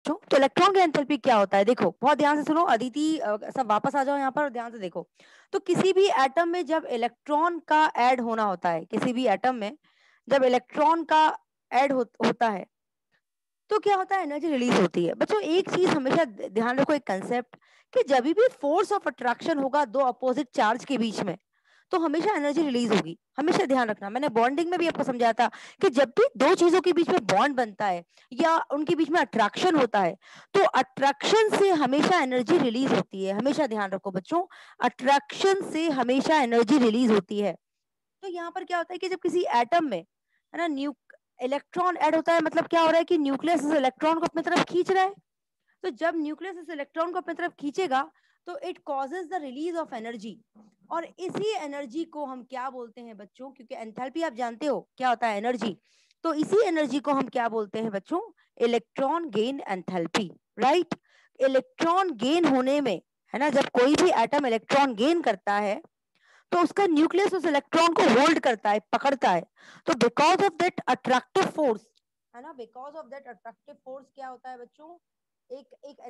बच्चों। तो इलेक्ट्रॉन की एंथैल्पी क्या होता है, देखो बहुत ध्यान से सुनो। अदिति सब वापस आ जाओ यहाँ पर और ध्यान से देखो। तो किसी भी एटम में जब इलेक्ट्रॉन का ऐड होना होता है, किसी भी एटम में जब इलेक्ट्रॉन का ऐड होता है तो क्या होता है, एनर्जी रिलीज होती है। बच्चों एक चीज हमेशा ध्यान रखो, एक कंसेप्ट, कि जब भी फोर्स ऑफ अट्रैक्शन होगा दो अपोजिट चार्ज के बीच में तो हमेशा एनर्जी रिलीज होगी। हमेशा ध्यान रखना, मैंने बॉन्डिंग में भी आपको समझाया था कि जब भी दो चीजों के बीच में बॉन्ड बनता है या उनके बीच में अट्रैक्शन होता है तो अट्रैक्शन से हमेशा एनर्जी रिलीज होती है। हमेशा ध्यान रखो बच्चों, अट्रैक्शन से हमेशा एनर्जी रिलीज होती है। तो यहाँ पर क्या होता है कि जब किसी एटम में है ना इलेक्ट्रॉन ऐड होता है, मतलब क्या हो रहा है कि न्यूक्लियस इस इलेक्ट्रॉन को अपनी तरफ खींच रहा है। तो जब न्यूक्लियस इस इलेक्ट्रॉन को अपनी तरफ खींचेगा तो it causes the release of energy, और इसी एनर्जी को हम क्या बोलते हैं बच्चों, क्योंकि एंथैल्पी आप जानते हो क्या होता है, एनर्जी। तो इसी एनर्जी को हम क्या बोलते हैं बच्चों, electron gain enthalpy, right. Electron gain होने में, है ना, जब कोई भी एटम इलेक्ट्रॉन गेन करता है तो उसका न्यूक्लियस उस इलेक्ट्रॉन को होल्ड करता है, पकड़ता है। तो because of that attractive force, है ना, because of that attractive force क्या होता है बच्चों, एक एक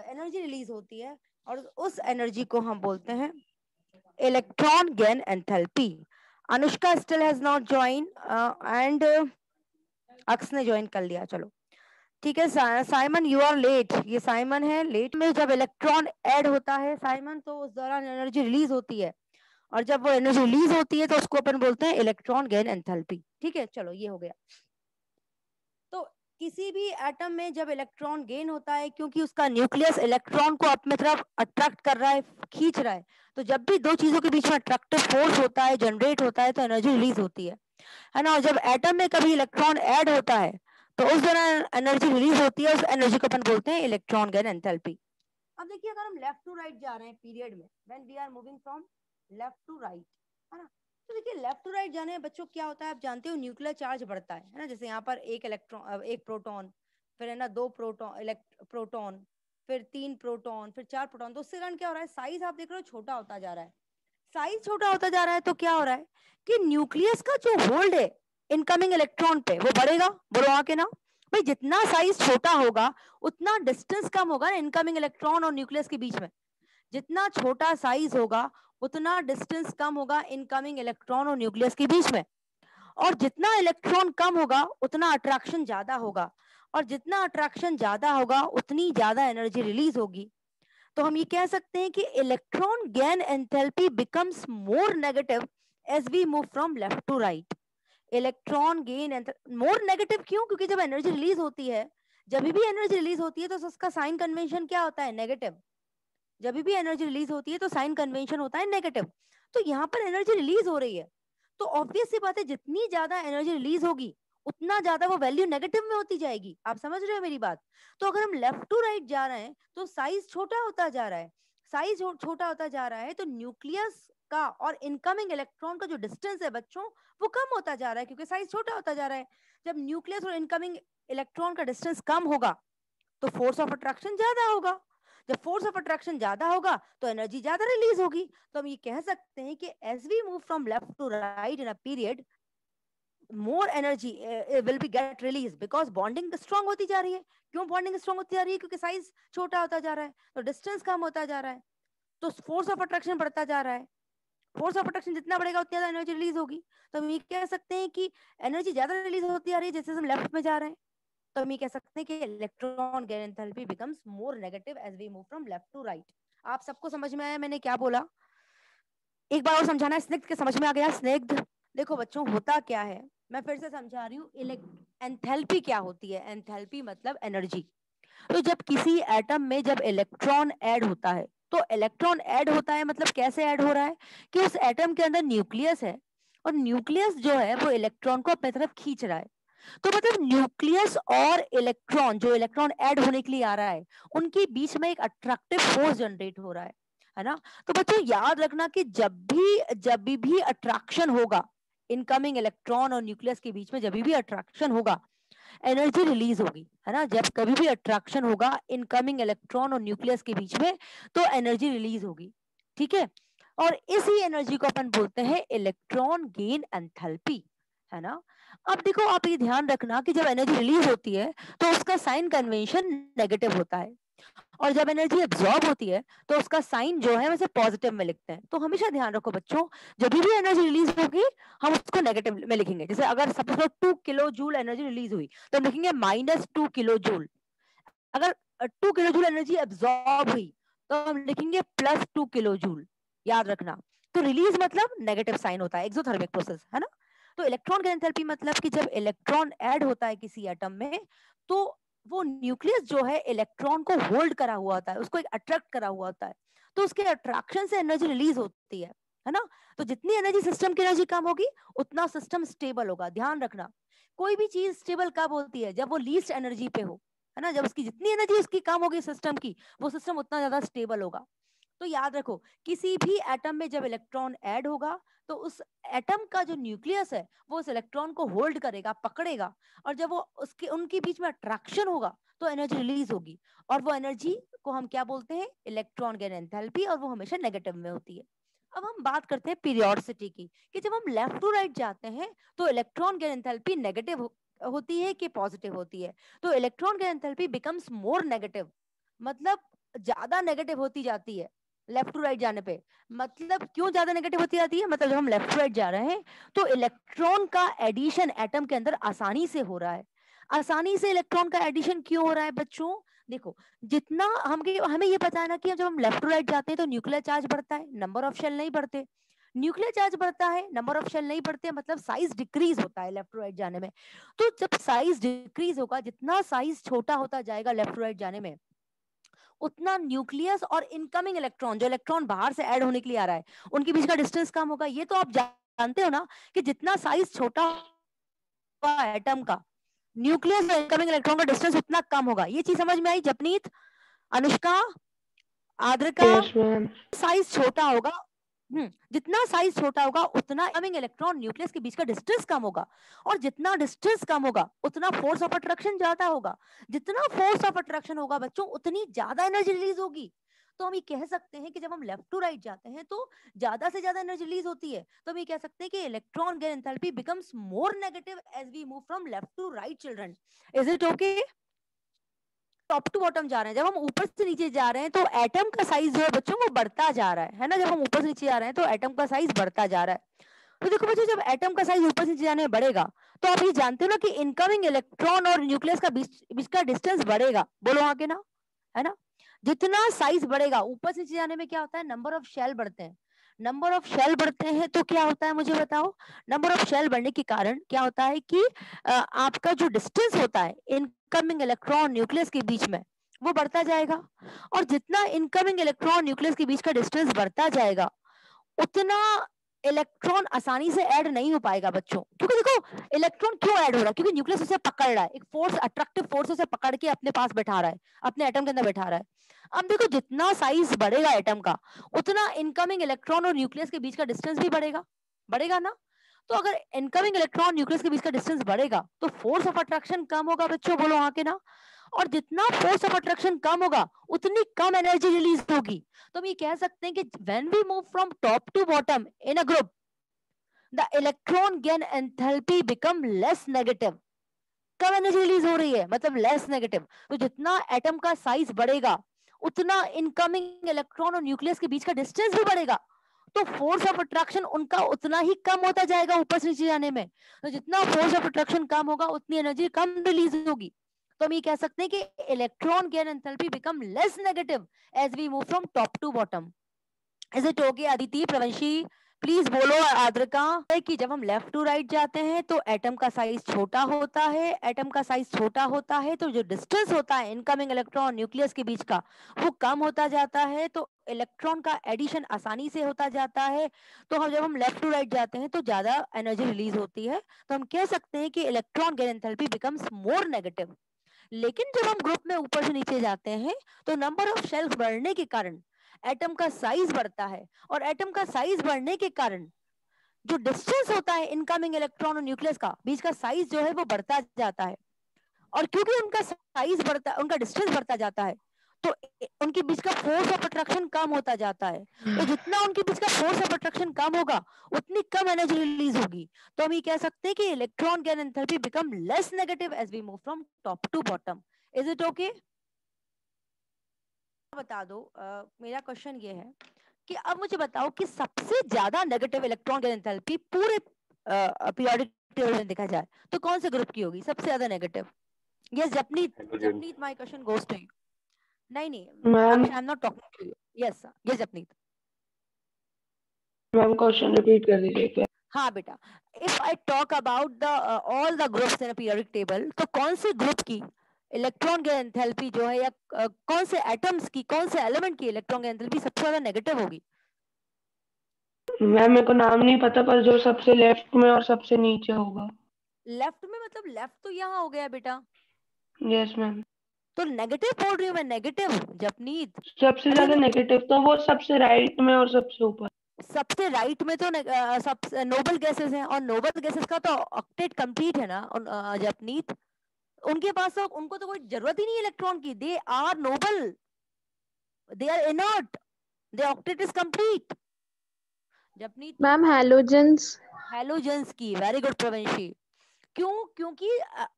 एनर्जी रिलीज होती है, और उस एनर्जी को हम बोलते हैं electron gain enthalpy. Anushka still has not join and अक्स ने ज्वाइन कर लिया, चलो ठीक है। साइमन यू आर लेट, ये साइमन है लेट। में जब इलेक्ट्रॉन ऐड होता है साइमन तो उस दौरान एनर्जी रिलीज होती है, और जब वो एनर्जी रिलीज होती है तो उसको अपन बोलते हैं इलेक्ट्रॉन गेन एंथैल्पी। ठीक है, चलो ये हो गया। तो किसी भी एटम में जब इलेक्ट्रॉन गेन होता है, क्योंकि उसका न्यूक्लियस इलेक्ट्रॉन को अपने तरफ अट्रैक्ट कर रहा है, खींच रहा है, तो जब भी दो चीजों के बीच में अट्रैक्टिव फोर्स होता है, जनरेट होता है, तो एनर्जी रिलीज होती है ना। और जब एटम में कभी इलेक्ट्रॉन ऐड होता है तो उस दौरान एनर्जी रिलीज होती है, उस एनर्जी को अपन बोलते हैं इलेक्ट्रॉन गेन एंथैल्पी। अब देखिए अगर हम लेफ्ट टू राइट जा रहे हैं पीरियड में, when we are moving from left to right, है ना, तो देखिए लेफ्ट टू राइट जाने में बच्चों क्या होता है, आप जानते हो न्यूक्लियर चार्ज बढ़ता है ना। जैसे यहाँ पर एक इलेक्ट्रॉन, एक प्रोटॉन, फिर है ना दो प्रोटॉन, फिर तीन प्रोटॉन, फिर चार प्रोटॉन। तो उससे कारण क्या हो रहा है, साइज आप देख रहे हो छोटा होता जा रहा है। साइज छोटा होता जा रहा है तो क्या हो रहा है कि न्यूक्लियस का जो होल्ड है इनकमिंग इलेक्ट्रॉन पे वो बढ़ेगा। बोलो हाँ के ना। भाई जितना साइज छोटा होगा उतना डिस्टेंस कम होगा ना इनकमिंग इलेक्ट्रॉन और न्यूक्लियस के बीच में। जितना छोटा साइज होगा उतना डिस्टेंस कम होगा इनकमिंग इलेक्ट्रॉन और न्यूक्लियस के बीच में। और जितना इलेक्ट्रॉन कम होगा उतना अट्रैक्शन ज्यादा होगा, और जितना अट्रैक्शन ज्यादा होगा उतनी ज्यादा एनर्जी रिलीज होगी। तो हम ये कह सकते हैं कि electron gain enthalpy becomes more negative as we move from left to right. Electron gain more negative क्यों, क्योंकि जब एनर्जी रिलीज होती है, जब भी एनर्जी रिलीज होती है तो उसका साइन कन्वेंशन क्या होता है, नेगेटिव। जब भी एनर्जी रिलीज होती है तो साइन कन्वेंशन होता है नेगेटिव। तो यहाँ पर एनर्जी रिलीज हो रही है तो ऑब्वियस सी बात है जितनी ज्यादा एनर्जी रिलीज होगी उतना ज्यादा वो वैल्यू नेगेटिव में होती जाएगी। आप समझ रहे हो मेरी बात। तो अगर हम लेफ्ट टू राइट जा रहे हैं तो साइज छोटा होता जा रहा है, साइज छोटा होता जा रहा है तो न्यूक्लियस का और इनकमिंग इलेक्ट्रॉन का जो डिस्टेंस है बच्चों वो कम होता जा रहा है, क्योंकि साइज छोटा होता जा रहा है। जब न्यूक्लियस और इनकमिंग इलेक्ट्रॉन का डिस्टेंस कम होगा तो फोर्स ऑफ अट्रैक्शन ज्यादा होगा। जब फोर्स ऑफ अट्रैक्शन ज्यादा होगा तो एनर्जी ज्यादा रिलीज होगी। तो हम ये कह सकते हैं कि as we move from left to right in a period more energy will be get release, because bonding strong होती जा रही है। क्यों बॉन्डिंग स्ट्रांग होती जा रही है, क्योंकि साइज छोटा होता जा रहा है तो डिस्टेंस कम होता जा रहा है, तो फोर्स ऑफ अट्रैक्शन बढ़ता जा रहा है। फोर्स ऑफ अट्रैक्शन जितना बढ़ेगा उतनी ज्यादा एनर्जी रिलीज होगी। तो हम ये कह सकते हैं कि एनर्जी ज्यादा रिलीज होती जा रही है जैसे हम लेफ्ट में जा रहे हैं। तो हम ये कह सकते हैं कि electron gain enthalpy becomes more negative as we move from left to right. आप सबको समझ में आया मैंने क्या बोला, एक बार और समझाना है। स्निग्ध के समझ में आ गया, स्निग्ध। देखो बच्चों होता क्या है, मैं फिर से समझा रही हूँ। एंथैल्पी क्या होती है, एंथैल्पी मतलब एनर्जी। तो जब किसी एटम में जब इलेक्ट्रॉन ऐड होता है, तो इलेक्ट्रॉन ऐड होता है मतलब कैसे ऐड हो रहा है कि उस एटम के अंदर न्यूक्लियस है, और न्यूक्लियस जो है वो इलेक्ट्रॉन को अपनी तरफ खींच रहा है। तो मतलब न्यूक्लियस और इलेक्ट्रॉन, जो इलेक्ट्रॉन ऐड होने के लिए आ रहा है, उनके बीच में एक अट्रैक्टिव फोर्स जनरेट हो रहा है ना। तो बच्चों याद रखना कि जब भी अट्रैक्शन होगा इनकमिंग इलेक्ट्रॉन और न्यूक्लियस के बीच में, जब भी अट्रैक्शन होगा एनर्जी रिलीज होगी, है ना। जब कभी भी अट्रैक्शन होगा इनकमिंग इलेक्ट्रॉन और न्यूक्लियस के बीच में तो एनर्जी रिलीज होगी, ठीक है। और इसी एनर्जी को अपन बोलते हैं इलेक्ट्रॉन गेन एंथैल्पी, है ना। अब देखो आप ये ध्यान रखना कि जब एनर्जी रिलीज होती है तो उसका साइन कन्वेंशन नेगेटिव होता है, और जब एनर्जी एब्जॉर्ब होती है तो उसका साइन जो है वैसे पॉजिटिव में लिखते हैं। तो हमेशा ध्यान रखो बच्चों, जब भी एनर्जी रिलीज होगी हम उसको नेगेटिव में लिखेंगे। जैसे अगर suppose 2 kilo joule energy release हुई तो हम लिखेंगे -2 किलो जूल। अगर 2 किलो जूल एनर्जी एब्जॉर्ब हुई तो हम लिखेंगे +2 किलो जूल। याद रखना, तो रिलीज मतलब नेगेटिव साइन होता है, एक्सोथर्मिक प्रोसेस है ना। तो इलेक्ट्रॉन गेन एंथैल्पी मतलब कि जब इलेक्ट्रॉन ऐड होता है किसी एटम में, तो वो न्यूक्लियस जो है इलेक्ट्रॉन को होल्ड करा हुआ होता है, उसको एक अट्रैक्ट करा हुआ होता है, तो उसके अट्रैक्शन से एनर्जी रिलीज होती है ना। तो जितनी एनर्जी सिस्टम की एनर्जी कम होगी उतना सिस्टम स्टेबल होगा। ध्यान रखना, कोई भी चीज स्टेबल कब होती है, जब वो लीस्ट एनर्जी पे हो, है ना। जब उसकी जितनी एनर्जी उसकी कम होगी सिस्टम की, वो सिस्टम उतना ज्यादा स्टेबल होगा। तो याद रखो, किसी भी एटम में जब इलेक्ट्रॉन ऐड होगा तो उस एटम का जो न्यूक्लियस है वो उस इलेक्ट्रॉन को होल्ड करेगा, पकड़ेगा, और जब वो उसके उनके बीच में अट्रैक्शन होगा तो एनर्जी रिलीज होगी, और वो एनर्जी को हम क्या बोलते हैं, इलेक्ट्रॉन गेन एंथैल्पी, और वो हमेशा नेगेटिव में होती है। अब हम बात करते हैं पीरियोडिसिटी की, कि जब हम लेफ्ट टू राइट जाते हैं तो इलेक्ट्रॉन गेन एंथैल्पी नेगेटिव होती है कि पॉजिटिव होती है। तो electron gain enthalpy becomes more negative, मतलब ज्यादा नेगेटिव होती जाती है लेफ्ट टू राइट जाने पे। मतलब क्यों ज्यादा नेगेटिव होती जाती है, मतलब जब हम लेफ्ट टू राइट जा रहे हैं तो इलेक्ट्रॉन का एडिशन एटम के अंदर आसानी से हो रहा है। आसानी से इलेक्ट्रॉन का एडिशन क्यों हो रहा है बच्चों, देखो, जितना हमें ये पता है ना कि जब हम लेफ्ट टू राइट जाते हैं तो न्यूक्लियर चार्ज बढ़ता है, नंबर ऑफ शेल नहीं बढ़ते। न्यूक्लियर चार्ज बढ़ता है, नंबर ऑफ शेल नहीं बढ़ते, मतलब साइज डिक्रीज होता है लेफ्ट टू राइट जाने में। तो जब साइज डिक्रीज होगा, जितना साइज छोटा होता जाएगा लेफ्ट टू राइट जाने में, उतना न्यूक्लियस और इनकमिंग इलेक्ट्रॉन, जो इलेक्ट्रॉन बाहर से ऐड होने के लिए आ रहा है, उनके बीच का डिस्टेंस कम होगा। ये तो आप जानते हो ना कि जितना साइज छोटा होगा एटम का, न्यूक्लियस और इनकमिंग इलेक्ट्रॉन का डिस्टेंस उतना कम होगा। ये चीज समझ में आई Japneet, Anushka, Aadrika? Yes ma'am. Size छोटा होगा, जितना साइज छोटा होगा उतना इनकमिंग इलेक्ट्रॉन न्यूक्लियस के बीच का डिस्टेंस कम होगा, और जितना डिस्टेंस कम होगा उतना फोर्स ऑफ अट्रैक्शन ज्यादा होगा। जितना फोर्स ऑफ अट्रैक्शन होगा बच्चों, उतनी ज्यादा एनर्जी रिलीज होगी। तो हम ये कह सकते हैं कि जब हम लेफ्ट टू राइट जाते हैं तो ज्यादा से ज्यादा एनर्जी रिलीज होती है। तो हम ये कह सकते हैं कि electron gain enthalpy becomes more negative as we move from left to right. Children, is it okay? Top to bottom जा रहे हैं, जब हम ऊपर से नीचे जा रहे हैं तो एटम का साइज जो है बच्चों वो बढ़ता जा रहा है ना। जब हम ऊपर से नीचे जा रहे हैं तो एटम का साइज बढ़ता जा रहा है। तो देखो बच्चों, जब एटम का साइज ऊपर से नीचे जाने में बढ़ेगा तो आप ये जानते हो ना कि इनकमिंग इलेक्ट्रॉन और न्यूक्लियस का बीच का डिस्टेंस बढ़ेगा। बोलो हाँ के ना, है ना। जितना साइज बढ़ेगा ऊपर से नीचे जाने में क्या होता है, नंबर ऑफ शेल बढ़ते हैं। नंबर ऑफ शेल बढ़ते हैं तो क्या होता है मुझे बताओ, नंबर ऑफ शेल बढ़ने के कारण क्या होता है कि आपका जो डिस्टेंस होता है इनकमिंग इलेक्ट्रॉन न्यूक्लियस के बीच में, वो बढ़ता जाएगा। और जितना इनकमिंग इलेक्ट्रॉन न्यूक्लियस के बीच का डिस्टेंस बढ़ता जाएगा, उतना इलेक्ट्रॉन आसानी से ऐड नहीं हो पाएगा बच्चों। क्योंकि देखो, इलेक्ट्रॉन क्यों ऐड हो रहा है, क्योंकि न्यूक्लियस उसे पकड़ रहा है, एक फोर्स, अट्रैक्टिव फोर्स उसे पकड़ के अपने पास बैठा रहा है, अपने एटम के अंदर बैठा रहा है। अब देखो, जितना साइज बढ़ेगा एटम का, उतना इनकमिंग इलेक्ट्रॉन और न्यूक्लियस के बीच का डिस्टेंस भी बढ़ेगा, बढ़ेगा ना। तो अगर इनकमिंग इलेक्ट्रॉन न्यूक्लियस के बीच का डिस्टेंस बढ़ेगा तो फोर्स ऑफ अट्रैक्शन कम होगा बच्चों। बोलो हाँ के ना। और जितना फोर्स ऑफ अट्रैक्शन कम होगा उतनी कम एनर्जी रिलीज होगी। तो हम ये कह सकते हैं कि when we move from top to bottom in a group, the electron gain enthalpy become less negative. कम एनर्जी रिलीज हो रही है मतलब लेस नेगेटिव। तो जितना एटम का साइज बढ़ेगा उतना इनकमिंग इलेक्ट्रॉन और न्यूक्लियस के बीच का डिस्टेंस भी बढ़ेगा। तो फोर्स ऑफ अट्रैक्शन उनका उतना ही कम होता जाएगा ऊपर से नीचे जाने में। तो जितना फोर्स ऑफ अट्रैक्शन कम होगा उतनी एनर्जी कम रिलीज होगी। तो हम ये कह सकते हैं कि electron gain enthalpy become less negative as we move from top to bottom. Is it okay Aditi, Pravanshi? Please बोलो आद्रिका। है कि जब हम लेफ्ट टू राइट जाते हैं तो एटम का साइज छोटा होता है। एटम का साइज छोटा होता है तो जो डिस्टेंस होता है इनकमिंग इलेक्ट्रॉन न्यूक्लियस के बीच का, वो कम होता जाता है। तो इलेक्ट्रॉन का एडिशन आसानी से होता जाता है। तो हम जब हम लेफ्ट टू राइट जाते हैं तो ज्यादा एनर्जी रिलीज होती है। तो हम कह सकते हैं कि electron gain enthalpy becomes more negative. लेकिन जब हम ग्रुप में ऊपर से नीचे जाते हैं तो नंबर ऑफ शेल्स बढ़ने के कारण एटम का साइज बढ़ता है। और एटम का साइज बढ़ने के कारण जो डिस्टेंस होता है इनकमिंग इलेक्ट्रॉन और न्यूक्लियस का बीच का साइज जो है वो बढ़ता जाता है। और क्योंकि उनका साइज बढ़ता, उनका डिस्टेंस बढ़ता जाता है, तो उनके बीच का फोर्स ऑफ अट्रैक्शन कम होता जाता है। तो जितना उनके बीच का फोर्स ऑफ अट्रैक्शन कम होगा उतनी कम एनर्जी रिलीज होगी। तो हम ये कह सकते हैं कि electron gain enthalpy become less negative as we move from top to bottom. Is it okay? बता दो, मेरा क्वेश्चन ये है कि अब मुझे बताओ कि सबसे ज्यादा नेगेटिव इलेक्ट्रॉन गेन एंथैल्पी पूरे पीरियोडिक टेबल में देखा जाए तो कौन से ग्रुप की होगी सबसे ज्यादा negative? Yes Japneet, hydrogen. Japneet my question goes to you. नहीं नहीं ma'am I am not talking to you. Yes yes Japneet. Ma'am question repeat कर दीजिए क्या? हाँ बेटा, if I talk about the all the groups in periodic table तो कौन से ग्रुप की इलेक्ट्रॉन गेन एंथैल्पी जो है या कौन से एटम्स की, कौन से एलिमेंट की इलेक्ट्रॉन गेन एंथैल्पी सबसे ज्यादा नेगेटिव होगी? मैम मेरे को नाम नहीं पता, पर जो सबसे लेफ्ट में और सबसे नीचे होगा। लेफ्ट में मतलब लेफ्ट तो यहाँ हो गया बेटा, यस मैम। तो नेगेटिव बोल रही हूँ मैं, नेगेटिव जपनीत। सबसे अरे ज्यादा नेगेटिव तो वो सबसे राइट में और सबसे ऊपर। सबसे राइट में तो सब नोबल गैसेस हैं, और नोबल गैसेस का तो ऑक्टेट कंप्लीट है ना जपनीत। उनके पास तो, उनको तो कोई जरूरत ही नहीं है इलेक्ट्रॉन की, they are noble, they are inert, they octet is complete. Japneet तुम मैम बताओ। हैलोजेंस। हैलोजेंस की, वेरी गुड प्रवंशी। क्यों? क्योंकि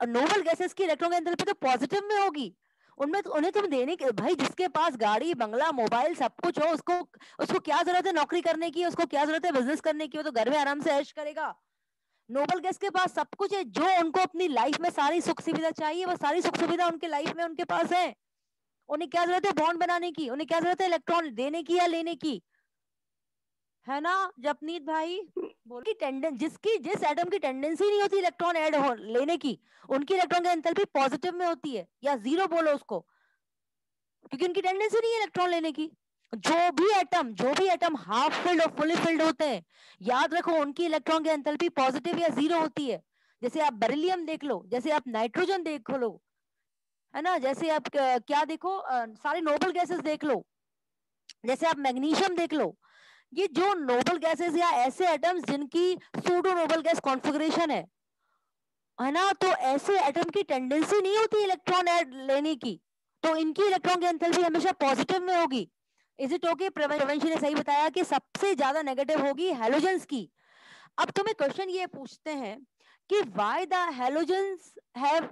नोबल गैसेस की इलेक्ट्रॉन की एंथैल्पी तो पॉजिटिव में होगी। उनमें तो उन्हें तुम देने के, भाई जिसके पास गाड़ी बंगला मोबाइल सब कुछ हो, उसको उसको क्या जरूरत है नौकरी करने की, उसको क्या जरूरत है बिजनेस करने की? वो तो घर में आराम से ऐश करेगा। नोबल गैस के पास सब कुछ है, जो उनको अपनी लाइफ में सारी सुख सुविधा चाहिए वो सारी सुख सुविधा उनके लाइफ में उनके पास है। उन्हें क्या जरूरत है बॉन्ड बनाने की, उन्हें क्या जरूरत है इलेक्ट्रॉन देने की या लेने की? है ना जपनीत भाई? बोल की टेंडेंस, जिसकी जिस एटम की टेंडेंसी नहीं होती इलेक्ट्रॉन ऐड हो लेने की, उनकी इलेक्ट्रॉन की एंथैल्पी पॉजिटिव में होती है, या जीरो बोलो उसको, क्योंकि उनकी टेंडेंसी नहीं है इलेक्ट्रॉन लेने की। जो भी एटम हाफ फिल्ड और फुली फिल्ड होते हैं, याद रखो उनकी इलेक्ट्रॉन की एंथैल्पी पॉजिटिव या जीरो होती है। जैसे आप बेरिलियम देख लो, जैसे आप नाइट्रोजन देख लो, है ना, जैसे आप क्या देखो, सारे नोबल गैसेस देख लो, जैसे आप मैग्नीशियम देख लो। ये जो नोबल गैसेस या ऐसे एटम्स जिनकी सूडो नोबल गैस कॉन्फ़िगरेशन है ना, तो ऐसे एटम की टेंडेंसी नहीं होती इलेक्ट्रॉन ऐड लेने की, तो इनकी इलेक्ट्रॉन की एंथैल्पी हमेशा पॉजिटिव में होगी। Is it okay? प्रवंशी ने सही बताया कि सबसे ज्यादा नेगेटिव होगी हैलोजेंस की। अब तुम्हें क्वेश्चन ये पूछते हैं कि why the halogens have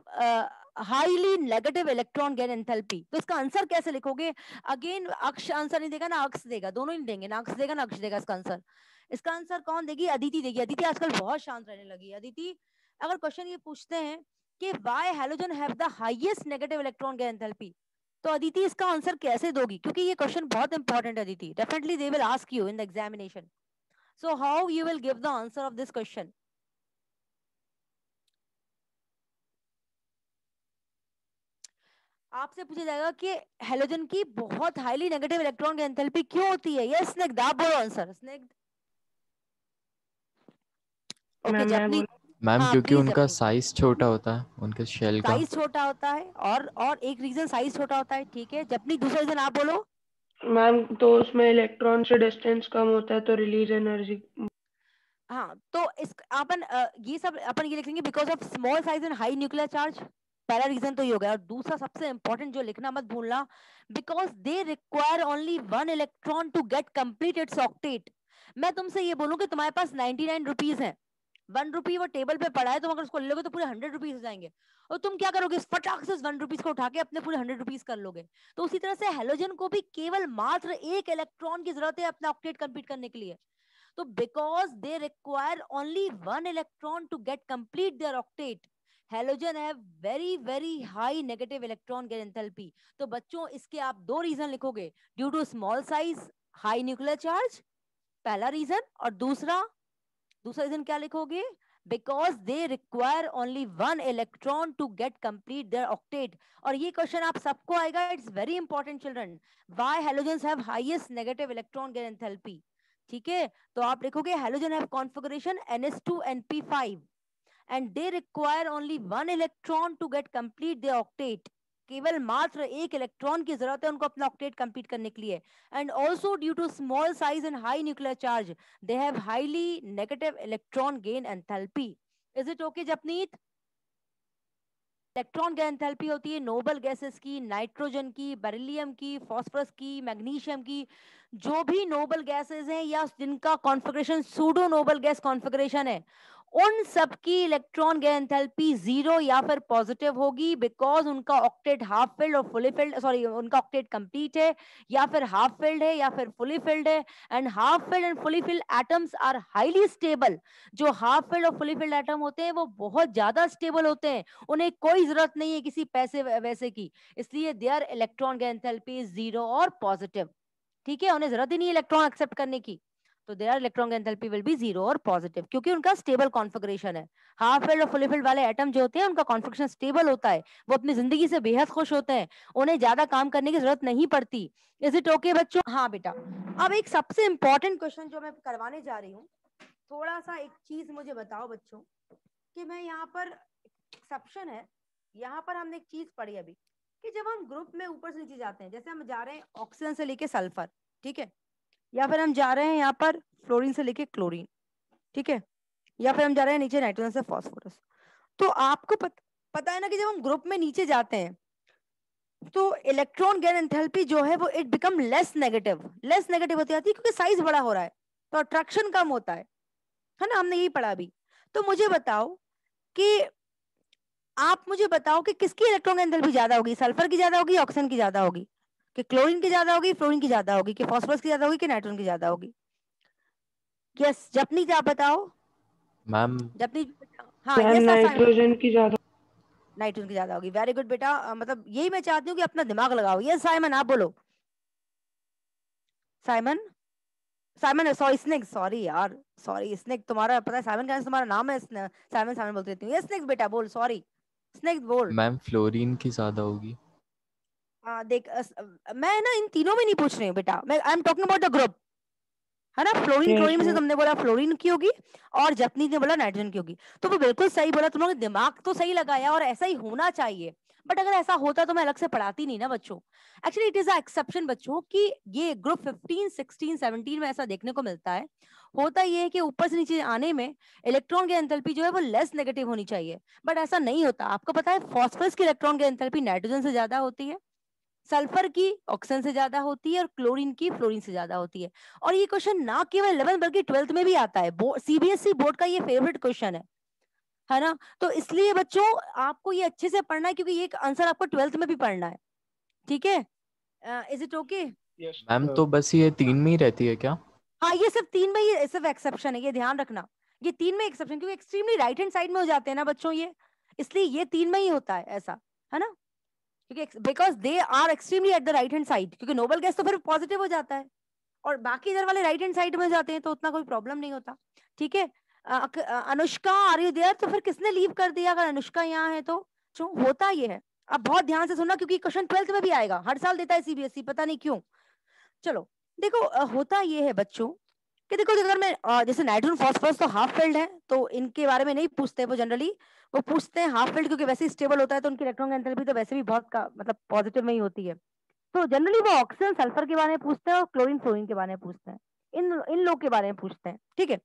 highly negative electron gain enthalpy, तो इसका आंसर कैसे लिखोगे? अगेन अक्ष आंसर नहीं देगा ना अक्ष देगा, दोनों ही देंगे ना, अक्ष देगा ना अक्ष देगा इसका आंसर। इसका आंसर कौन देगी? अदिति देगी। अदिति आजकल बहुत शांत रहने लगी है। अदिति, अगर क्वेश्चन ये पूछते हैं कि why halogen have the highest negative electron gain enthalpy, तो अदिति इसका आंसर कैसे दोगी? क्योंकि ये क्वेश्चन बहुत इंपॉर्टेंट है Aditi, definitely they will ask you in the examination. So how you will give the answer of this question? आपसे पूछा जाएगा कि हैलोजन की बहुत हाईली नेगेटिव इलेक्ट्रॉन की एंथैल्पी क्यों होती है? यस स्नेग्ध, आप बोलो आंसर स्नेग्ध। ओके मैम मैं जपनीत। मैम हाँ क्योंकि प्लीज उनका जपनीत। साइज छोटा होता है उनके शेल का। साइज छोटा होता है, और एक रीजन साइज छोटा होता है, ठीक है जपनीत। दूसरा रीजन आप बोलो। मैम तो उसमें इलेक्ट्रॉन से डिस्टेंस कम होता है तो रिलीज एनर्जी। हाँ तो इस अपन ये सब अपन ये लिखेंगे because of small size and high nuclear charge. पहला रीजन तो ये हो गया, और दूसरा सबसे इंपॉर्टेंट जो लिखना मत भूलना, because they require only one electron to get complete its octet. मैं तुमसे ये बोलूं कि तुम्हारे पास 99 रुपीज है, 1 रुपी वो टेबल पे पड़ा है, तुम अगर उसको ले लोगे तो पूरे 100 रुपीज हो जाएंगे, और तुम क्या करोगे? फटाक से 1 रुपीज को उठा के अपने पूरे 100 रुपीज कर लोगे। तो उसी तरह से हेलोजन को भी केवल मात्र एक इलेक्ट्रॉन की जरूरत है अपना ऑक्टेट कंप्लीट करने के लिए। तो because they require only one electron to get complete their octet, halogen have very high negative electron gain enthalpy। तो बच्चों इसके आप दो रीजन लिखोगे, due to small size high nuclear charge, पहला रीजन, और दूसरा रीजन क्या लिखोगे? Because they require only one electron to get complete their octet. और ये क्वेश्चन आप सबको आएगा, it's very important children, why halogens have highest negative electron gain enthalpy. ठीक है, तो आप लिखोगे halogen have configuration NH2 NP5 and they require only one electron to get complete their octet. केवल मात्र एक इलेक्ट्रॉन की जरूरत है उनको अपना ऑक्टेट कंप्लीट करने के लिए। And also due to small size and high nuclear charge they have highly negative electron gain enthalpy। Is it okay Japneet? Electron gas enthalpy होती है नोबल गैसेस की, नाइट्रोजन की, बेरिलियम की, फास्फोरस की, magnesium की, जो भी नोबल गैसेस हैं या जिनका configuration pseudo noble gas configuration है, उन सब की इलेक्ट्रॉन गैस एंथैल्पी जीरो या फिर पॉजिटिव होगी, बिकॉज उनका ऑक्टेट हाफ फिल्ड और फुली फिल्ड, सॉरी उनका ऑक्टेट कंप्लीट है या फिर हाफ फिल्ड है या फिर फुली फिल्ड है। And half filled and fully filled atoms are highly stable. जो हाफ फिल्ड और फुली फिल्ड एटम होते हैं वो बहुत ज्यादा स्टेबल होते हैं, उन्हें कोई जरूरत नहीं है किसी पैसे वैसे की, इसलिए there electron gas enthalpy is zero और पॉजिटिव। ठीक है, उन्हें जरूरत ही नहीं इलेक्ट्रॉन एक्सेप्ट करने की, तो there electron gas enthalpy will be zero और पॉजिटिव, क्योंकि उनका स्टेबल कॉन्फ़िगरेशन है। हाफ फिल्ड और फुली फिल्ड वाले एटम जो होते हैं उनका कॉन्फ़िगरेशन स्टेबल होता है, वो अपनी जिंदगी से बेहद खुश होते हैं, उन्हें ज्यादा काम करने की जरूरत नहीं पड़ती। इज इट ओके बच्चों? हाँ बेटा, अब एक सबसे इंपॉर्टेंट क्वेश्चन जो मैं करवाने जा रही हूँ, थोड़ा सा एक चीज मुझे बताओ बच्चों, कि मैं यहाँ पर एक्सेप्शन है, यहाँ पर हमने एक चीज पढ़ी अभी कि जब हम ग्रुप में ऊपर से नीचे जाते हैं, जैसे हम जा रहे हैं ऑक्सीजन से लेके सल्फर, ठीक है, या फिर हम जा रहे हैं यहाँ पर फ्लोरीन से लेके क्लोरीन, ठीक है, या फिर हम जा रहे हैं नीचे नाइट्रोजन से फास्फोरस, तो आपको पता है ना कि जब हम ग्रुप में नीचे जाते हैं तो इलेक्ट्रॉन गैस एंथैल्पी जो है वो इट बिकम लेस नेगेटिव होती जाती है, क्योंकि साइज बड़ा हो रहा है तो अट्रैक्शन कम होता है ना, हमने यही पढ़ा अभी। तो मुझे बताओ कि आप मुझे बताओ कि किसकी इलेक्ट्रॉन एंथैल्पी ज्यादा होगी, सल्फर की ज्यादा होगी, ऑक्सीजन की ज्यादा होगी, कि क्लोरीन की ज्यादा होगी, फ्लोरीन की ज्यादा होगी, कि फास्फोरस की ज्यादा होगी, कि नाइट्रोजन की ज्यादा होगी? यस जपनीत आप बताओ। मैम जपनीत हाँ मैम यस नाइट्रोजन की ज्यादा। नाइट्रोजन की ज्यादा होगी, वेरी गुड बेटा, मतलब यही मैं चाहती हूँ कि अपना दिमाग लगाओ। यस साइमन आप बोलो। Simon Simon sorry snake, sorry यार, सॉरी स्नेक, तुम्हारा पता है साइमन का तुम्हारा नाम है, साइमन साइमन बोलती रहती हूँ। यस स्नेक बेटा बोल, सॉरी स्नेक बोल। मैम फ्लोरीन की ज्यादा होगी। देख मैं ना इन तीनों में नहीं पूछ रही हूँ बेटा, मैं I am talking about the group, है ना। फ्लोरीन यस क्लोरीन में से मैम। तुमने बोला फ्लोरीन की होगी और जपनीत ने बोला नाइट्रोजन की होगी, तो वो बिल्कुल सही बोला, तुम लोगों ने दिमाग तो सही लगाया और ऐसा ही होना चाहिए। बट अगर ऐसा होता तो मैं अलग से पढ़ाती नहीं ना बच्चों। Actually it is a exception बच्चों कि ये ग्रुप 15 16 17 में ऐसा देखने को मिलता है। होता ये है कि ऊपर से नीचे आने में इलेक्ट्रॉन की एंथैल्पी जो है वो लेस नेगेटिव होनी चाहिए, बट ऐसा नहीं होता। आपको पता है फास्फोरस की इलेक्ट्रॉन की एंथैल्पी नाइट्रोजन से ज्यादा होती है, सल्फर की ऑक्सीजन से ज्यादा होती है और क्लोरीन की फ्लोरीन से ज्यादा होती है। और ये क्वेश्चन ना केवल 11 बल्कि 12th में भी आता है, सीबीएसई बोर्ड का ये फेवरेट क्वेश्चन है ना। तो इसलिए बच्चों आपको ये अच्छे से पढ़ना है, क्योंकि ये आंसर आपको 12th में भी पढ़ना है, ठीक है। Is it okay? मैम तो बस ये 3 में ही रहती है क्या? हाँ ये सिर्फ 3 में ही सिर्फ एक्सेप्शन है, ये ध्यान रखना, ये 3 में एक्सेप्शन, क्योंकि एक्सट्रीमली राइट हैंड साइड में हो जाते हैं ना बच्चों ये, इसलिए ये 3 में ही होता है ऐसा, है ना, क्योंकि because they are extremely at the right hand side, क्योंकि नोबल गैस तो फिर पॉजिटिव हो जाता है और बाकी इधर वाले राइट हैंड साइड में जाते हैं तो उतना कोई प्रॉब्लम नहीं होता, ठीक है। Anushka are you there? तो फिर किसने लीव कर दिया अगर अनुष्का यहाँ है तो? जो होता ये है, अब बहुत ध्यान से सुनना क्योंकि क्वेश्चन 12th में भी आएगा, हर साल देता है सीबीएसई, पता नहीं क्यों। चलो देखो होता ये है बच्चों कि देखो अगर मैं जैसे नाइट्रोजन फास्फोरस तो हाफ फिल्ड है, तो इनके बारे में नहीं पूछते वो जनरली, वो पूछते हैं हाफ फिल्ड क्योंकि वैसे ही स्टेबल होता है, तो उनकी इलेक्ट्रॉन एंथैल्पी तो वैसे भी बहुत मतलब पॉजिटिव में ही होती है। तो जनरली वो ऑक्सीजन सल्फर के बारे में पूछते हैं और क्लोरीन फ्लोरीन के बारे में पूछते हैं, इन लोग के बारे में पूछते हैं, ठीक है।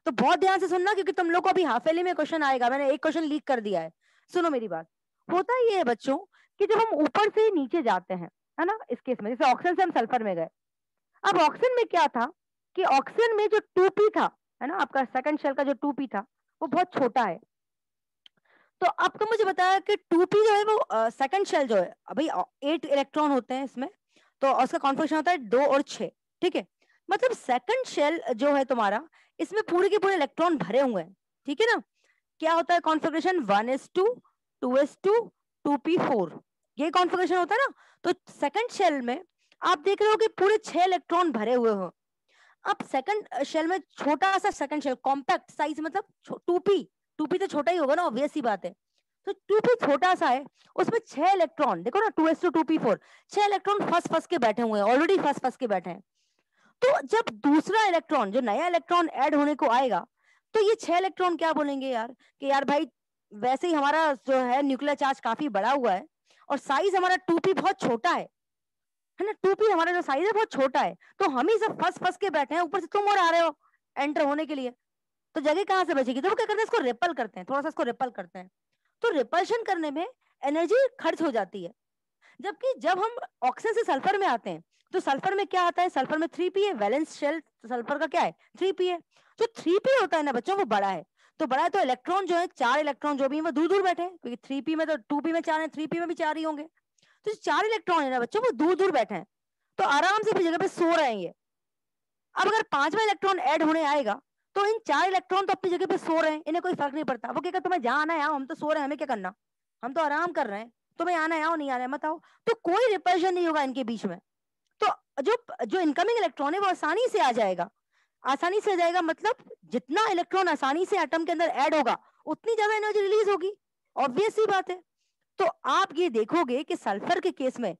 तो बहुत ध्यान से सुनना क्योंकि तुम लोग को अभी हाफ एली में क्वेश्चन आएगा, मैंने एक क्वेश्चन लीक कर दिया है, सुनो मेरी बात। होता ये है बच्चों कि जब हम ऊपर से नीचे जाते हैं, है ना, इस केस में जैसे ऑक्सीजन से हम सल्फर में गए, अब ऑक्सीजन में क्या था कि ऑक्सीजन में जो 2p था, है ना, आपका सेकंड शेल का जो 2p था वो बहुत छोटा है। तो अब तो मुझे बताया कि 2p जो है वो सेकंड शेल जो है, अभी 8 इलेक्ट्रॉन होते हैं इसमें, तो उसका कॉन्फिगरेशन होता है 2 और 6, ठीक है। मतलब सेकंड शेल जो है तुम्हारा, इसमें पूरे के पूरे इलेक्ट्रॉन भरे हुए हैं, ठीक है ना। क्या होता है कॉन्फिगरेशन? 1s2 2s2 2p4, ये कॉन्फिगरेशन होता है ना। तो सेकंड शेल में आप देख रहे हो कि पूरे 6 इलेक्ट्रॉन भरे हुए हो। अब सेकंड शेल में छोटा सा सेकंड शेल, कॉम्पैक्ट साइज, मतलब 2p तो छोटा ही होगा ना, ऑब्वियस सी बात है। तो 2p छोटा सा है, उसमें 6 इलेक्ट्रॉन देखो ना, 2s2 2p4, 6 इलेक्ट्रॉन फंस के बैठे हुए हैं, ऑलरेडी फंस के बैठे हैं। तो जब दूसरा इलेक्ट्रॉन, जो नया इलेक्ट्रॉन ऐड होने को आएगा, तो ये 6 इलेक्ट्रॉन क्या बोलेंगे यार, कि यार भाई वैसे ही हमारा जो है न्यूक्लियर चार्ज काफी बड़ा हुआ है और साइज हमारा 2p बहुत छोटा है ना, 2p हमारा जो साइज है बहुत छोटा है, तो हम ही सब फंस के बैठे हैं, ऊपर से तुम और आ रहे हो एंटर होने के लिए, तो जगह कहां से बचेगी? तो वो क्या करते हैं, इसको रिपल करते हैं, थोड़ा सा इसको रिपल करते हैं। तो रिपल्शन करने में एनर्जी खर्च हो जाती है। जबकि जब हम ऑक्सीजन से सल्फर में आते हैं तो सल्फर में क्या आता है, सल्फर में 3p है, वैलेंस शेल सल्फर का क्या है 3p है। जो 3p होता है ना बच्चों वो बड़ा है, तो बड़ा है तो इलेक्ट्रॉन जो है 4 इलेक्ट्रॉन जो भी है वो दूर दूर बैठे हैं, क्योंकि 3p में तो 2p में 4 है, 3p में भी 4 ही होंगे। तो जो 4 इलेक्ट्रॉन है ना बच्चों वो दूर दूर बैठे हैं, तो आराम से अपनी जगह पे सो रहे हैं ये। अब अगर 5वां इलेक्ट्रॉन ऐड होने आएगा तो इन 4 इलेक्ट्रॉन तो अपनी जगह पे सो रहे हैं, इन्हें कोई फर्क नहीं पड़ता, वो कहेगा तुम्हें जहां आना है आओ, हम तो सो रहे हैं, हमें क्या करना, हम तो आराम कर रहे हैं, तुम्हें आना है आओ, नहीं आना है मत आओ। तो कोई रिपल्शन नहीं होगा इनके बीच में। तो जो जो इनकमिंग इलेक्ट्रॉन है वो आसानी से आ जाएगा, आसानी से आ जाएगा, मतलब जितना इलेक्ट्रॉन आसानी से एटम के अंदर ऐड होगा उतनी ज्यादा एनर्जी रिलीज होगी, ऑब्वियस सी बात है। तो आप ये देखोगे कि सल्फर के केस में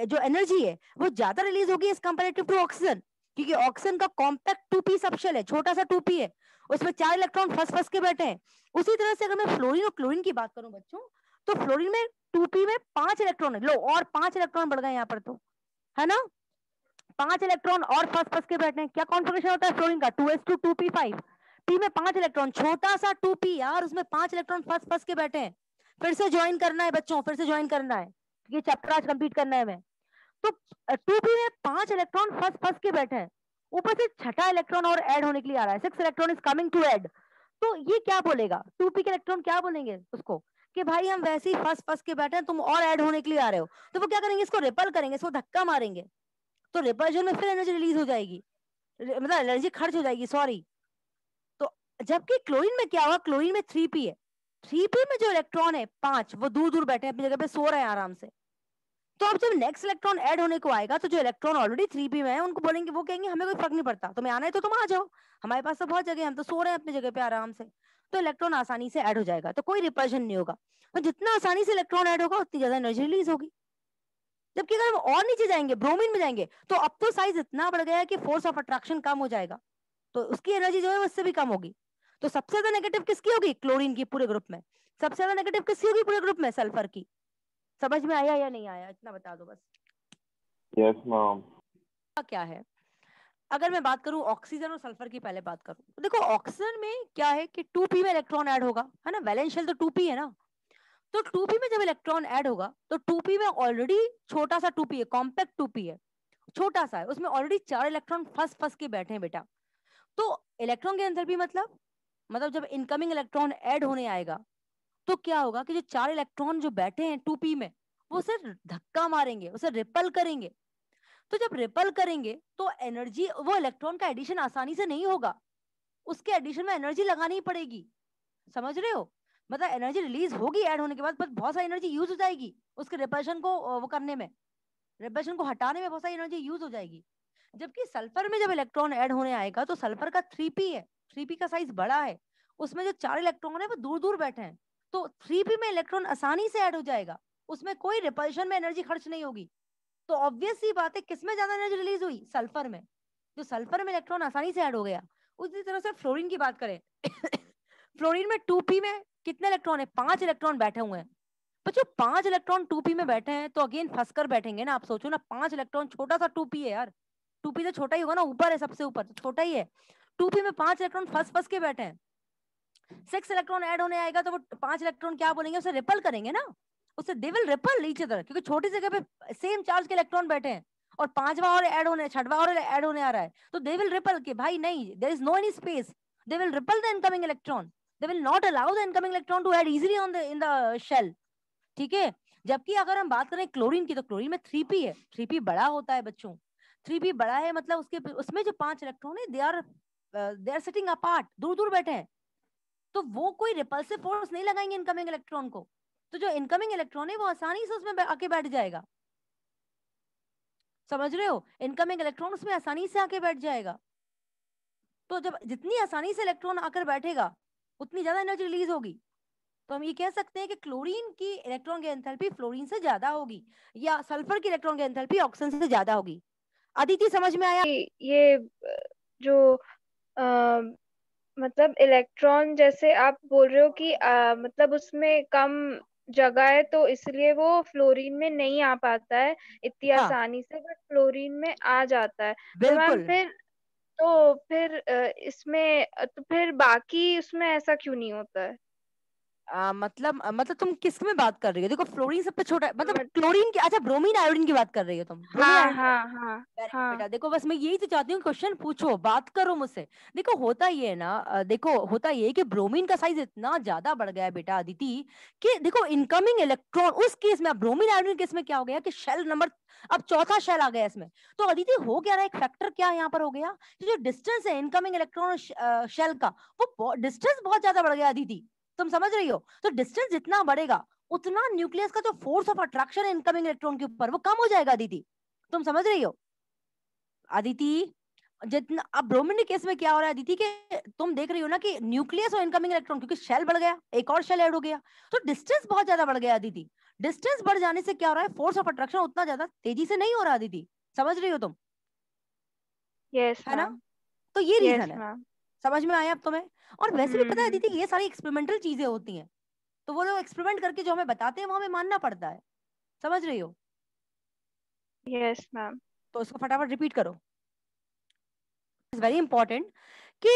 जो एनर्जी है वो ज्यादा रिलीज होगी एज कंपेरेटिव टू ऑक्सीजन, क्योंकि ऑक्सीजन का कॉम्पैक्ट 2p सबशेल है, छोटा सा 2p है, उसमें 4 इलेक्ट्रॉन फंस फंस के बैठे हैं। उसी तरह से अगर मैं फ्लोरीन और क्लोरीन की बात करूं बच्चों, तो फ्लोरीन में 2p में 5 इलेक्ट्रॉन है, लो और 5 इलेक्ट्रॉन बढ़ गए यहाँ पर, तो है ना, 5 इलेक्ट्रॉन और फंस फंस के बैठे हैं। क्या कॉन्फ़िगरेशन होता है फ्लोरीन का 2s2 2p5, p में 5 इलेक्ट्रॉन, छोटा सा 2p यार, उसमें 5 इलेक्ट्रॉन फंस फंस के बैठे हैं। फिर से ज्वाइन करना है बच्चों, फिर से ज्वाइन करना है, ये चैप्टर आज कंप्लीट करना है हमें। तो 2p में 5 इलेक्ट्रॉन फंस फंस के बैठे हैं, ऊपर से छठा इलेक्ट्रॉन और ऐड होने के लिए आ रहा है, 6 electron is coming to add. तो ये क्या बोलेगा 2p के इलेक्ट्रॉन, क्या बोलेंगे उसको कि भाई हम वैसे ही फंस फंस के बैठे हैं, तुम और ऐड होने के लिए आ रहे हो। तो वो क्या करेंगे, इसको रिपल करेंगे, इसको धक्का मारेंगे, तो रिपल्जन में फिर एनर्जी रिलीज हो जाएगी, मतलब एनर्जी खर्च हो जाएगी, सॉरी। तो जबकि क्लोरीन में क्या हुआ, क्लोरीन में 3p है, 3p में जो इलेक्ट्रॉन है 5 वो दूर दूर बैठे हैं अपनी जगह पे, सो रहे हैं आराम से। तो अब जब नेक्स्ट इलेक्ट्रॉन ऐड होने को आएगा तो जो इलेक्ट्रॉन ऑलरेडी 3p में है उनको बोलेंगे, वो कहेंगे हमें कोई फर्क नहीं पड़ता, तुम्हें आना है तो तुम आ जाओ, हमारे पास तो बहुत जगह है, हम तो सो रहे हैं अपनी जगह पे आराम से। तो इलेक्ट्रॉन आसानी से ऐड हो जाएगा, तो कोई रिपल्शन नहीं होगा। तो जितना आसानी से इलेक्ट्रॉन ऐड होगा उतनी ज्यादा एनर्जी रिलीज होगी। जबकि अगर हम और नीचे जाएंगे, ब्रोमीन में जाएंगे, तो अब तो साइज इतना बढ़ गया है कि फोर्स ऑफ अट्रैक्शन कम हो जाएगा, तो उसकी एनर्जी जो है उससे भी कम होगी। तो सबसे ज्यादा नेगेटिव किसकी होगी, क्लोरीन की पूरे ग्रुप में। सबसे ज्यादा नेगेटिव किसकी होगी पूरे ग्रुप में, सल्फर की। समझ में आया या नहीं आया, इतना बता दो बस। Yes ma'am. क्या है, अगर मैं बात करूं ऑक्सीजन और सल्फर की, पहले बात करूं तो देखो ऑक्सीजन में क्या है कि 2p में इलेक्ट्रॉन ऐड होगा, है ना, वैलेंस शेल तो 2p है ना। तो 2p में जब इलेक्ट्रॉन ऐड होगा तो 2p में ऑलरेडी छोटा सा 2p है, कॉम्पैक्ट 2p है, छोटा सा है, उसमें ऑलरेडी 4 इलेक्ट्रॉन फंस फंस के बैठे हैं बेटा। तो इलेक्ट्रॉन के एंथैल्पी मतलब जब इनकमिंग इलेक्ट्रॉन ऐड होने आएगा तो क्या होगा कि जो 4 इलेक्ट्रॉन जो बैठे हैं 2p में वो उसे धक्का मारेंगे, उसे रिपल करेंगे। तो जब रिपल करेंगे तो एनर्जी, वो इलेक्ट्रॉन का एडिशन आसानी से नहीं होगा, उसके एडिशन में एनर्जी लगानी पड़ेगी, समझ रहे हो, मतलब एनर्जी रिलीज होगी ऐड होने के बाद, बट बहुत सारी एनर्जी यूज हो जाएगी उसके रिपल्शन को वो करने में, रिपल्शन को हटाने में बहुत सारी एनर्जी यूज हो जाएगी। जबकि सल्फर में जब इलेक्ट्रॉन ऐड होने आएगा तो सल्फर का 3p है, 3p का साइज बड़ा है, उसमें जो 4 इलेक्ट्रॉन है वो दूर दूर बैठे हैं, तो 3p में इलेक्ट्रॉन आसानी से ऐड हो जाएगा, उसमें कोई रिपल्शन में एनर्जी खर्च नहीं होगी। तो ऑब्वियस सी बात है किसमें ज्यादा एनर्जी रिलीज हुई, सल्फर में। जो सल्फर में इलेक्ट्रॉन आसानी से ऐड हो गया। उसी तरह से फ्लोरीन की बात करें फ्लोरीन में 2p में कितने इलेक्ट्रॉन है, 5 इलेक्ट्रॉन बैठे हुए हैं। बच्चों 5 इलेक्ट्रॉन 2p में बैठे हैं तो अगेन फंसकर बैठेंगे ना, आप सोचो ना, 5 इलेक्ट्रॉन, छोटा सा 2p है यार, 2p तो छोटा ही होगा ना, ऊपर है सबसे ऊपर तो छोटा ही है, 2p में 5 इलेक्ट्रॉन फंस फंस के बैठे हैं। 6 इलेक्ट्रॉन ऐड होने आएगा तो वो 5 इलेक्ट्रॉन क्या बोलेंगे, उसे रिपल करेंगे ना, उसे दे विल रिपल ईच अदर, क्योंकि छोटी जगह पे सेम चार्ज के इलेक्ट्रॉन बैठे हैं और 5वां और ऐड होने, 6वां और ऐड होने आ रहा है, तो दे विल रिपल के भाई नहीं, there is no any space, they will repel the incoming electron, they will not allow the incoming electron to add easily on the in the shell, ठीक है। जबकि अगर हम बात करें क्लोरीन की तो क्लोरीन में 3p है, 3p बड़ा होता है बच्चों, 3p बड़ा है, मतलब उसके उसमें जो 5 इलेक्ट्रॉन है दे आर सिटिंग अपार्ट, दूर दूर बैठे हैं, तो वो कोई रिपल्सिव फोर्स नहीं लगाएंगे इनकमिंग इलेक्ट्रॉन को, तो जो इनकमिंग इलेक्ट्रॉन है वो आसानी से उसमें आके बैठ जाएगा, समझ रहे हो, इनकमिंग इलेक्ट्रॉन उसमें आसानी से आके बैठ जाएगा। तो जब जितनी आसानी से इलेक्ट्रॉन आकर बैठेगा उतनी ज्यादा एनर्जी रिलीज होगी। तो हम ये कह सकते हैं कि क्लोरीन की इलेक्ट्रॉन की एंथैल्पी फ्लोरीन से ज्यादा होगी, या सल्फर की इलेक्ट्रॉन की एंथैल्पी ऑक्सीजन से ज्यादा होगी। अदिति समझ में आया? ये जो मतलब इलेक्ट्रॉन जैसे आप बोल रहे हो कि मतलब उसमें कम जगह है तो इसलिए वो फ्लोरीन में नहीं आ पाता है इतनी हाँ आसानी से, बट फ्लोरीन में आ जाता है। तो मैम बिल्कुल, फिर इसमें तो फिर बाकी उसमें ऐसा क्यों नहीं होता है? मतलब तुम किस में बात कर रही हो? देखो फ्लोरीन सबसे छोटा है, मतलब मत- क्लोरीन की, अच्छा ब्रोमीन आयोडीन की बात कर रही हो तुम? ब्रोमीन हाँ आयोडीन, हाँ हाँ वेरी गुड हाँ बेटा। देखो बस मैं यही तो चाहती हूँ, क्वेश्चन पूछो, बात करो मुझसे। देखो होता ये है ना, देखो होता ये है कि ब्रोमीन का साइज इतना ज्यादा बढ़ गया है बेटा अदिति, कि देखो इनकमिंग इलेक्ट्रॉन उस केस में, अब ब्रोमीन आयोडीन केस में क्या हो गया कि शेल नंबर अब चौथा शेल आ गया इसमें। तो अदिति हो क्या रहा है, एक फैक्टर क्या यहाँ पर हो गया, कि जो डिस्टेंस है इनकमिंग इलेक्ट्रॉन शेल का, वो डिस्टेंस बहुत ज्यादा बढ़ गया अदिति, तुम समझ रही हो? तो डिस्टेंस जितना बढ़ेगा उतना न्यूक्लियस का जो फोर्स ऑफ अट्रैक्शन है इनकमिंग इलेक्ट्रॉन के ऊपर वो कम हो जाएगा अदिति, तुम समझ रही हो अदिति? जितना अब ब्रोमीन के केस में क्या हो रहा है अदिति के, तुम देख रही हो ना कि न्यूक्लियस और इनकमिंग इलेक्ट्रॉन, क्योंकि शेल बढ़ गया, एक और शेल ऐड हो गया, तो डिस्टेंस बहुत ज्यादा बढ़ गया अदिति। डिस्टेंस बढ़ जाने से क्या हो रहा है, फोर्स ऑफ अट्रैक्शन उतना ज्यादा तेजी से नहीं हो रहा अदिति, समझ रही हो तुम? यस है ना? मैम तो ये यस रीजन है, मैम समझ में आया अब तुम्हें? और वैसे भी पता है हम्म दीदी ये सारी एक्सपेरिमेंटल चीजें होती हैं, तो वो लोग एक्सपेरिमेंट करके जो हमें बताते हैं वो हमें मानना पड़ता है, समझ रही हो? यस मैम तो इसको फटाफट रिपीट करो, इज वेरी इंपॉर्टेंट कि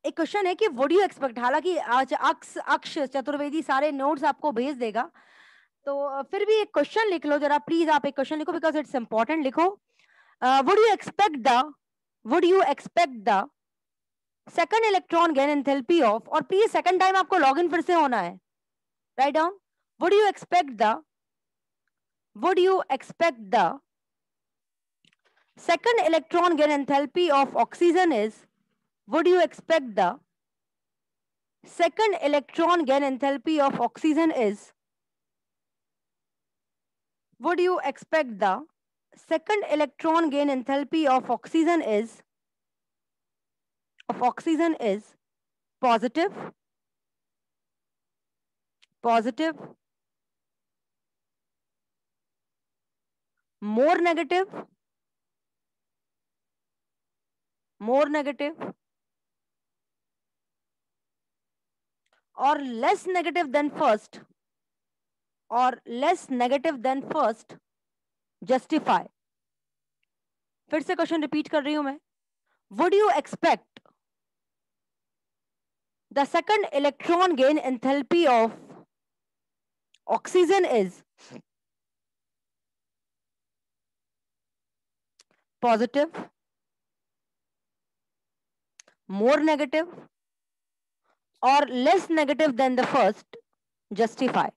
एक क्वेश्चन है कि व्हाट डू यू एक्सपेक्ट, हालांकि आज अक्ष चतुर्वेदी सारे नोट्स आपको भेज देगा, तो फिर भी एक क्वेश्चन लिख लो जरा प्लीज, आप एक क्वेश्चन लिखो बिकॉज इट्स इंपॉर्टेंट। लिखो would you expect the second electron gain enthalpy of, और प्लीज सेकंड टाइम आपको लॉग इन फिर से होना है, write down, would you expect the second electron gain enthalpy of oxygen is, would you expect the second electron gain enthalpy of oxygen is, would you expect the second electron gain enthalpy of oxygen is positive, more negative, or less negative than first, justify? फिर से question repeat कर रही हूं मैं, would you expect the second electron gain enthalpy of oxygen is positive, more negative, or less negative than the first, justify?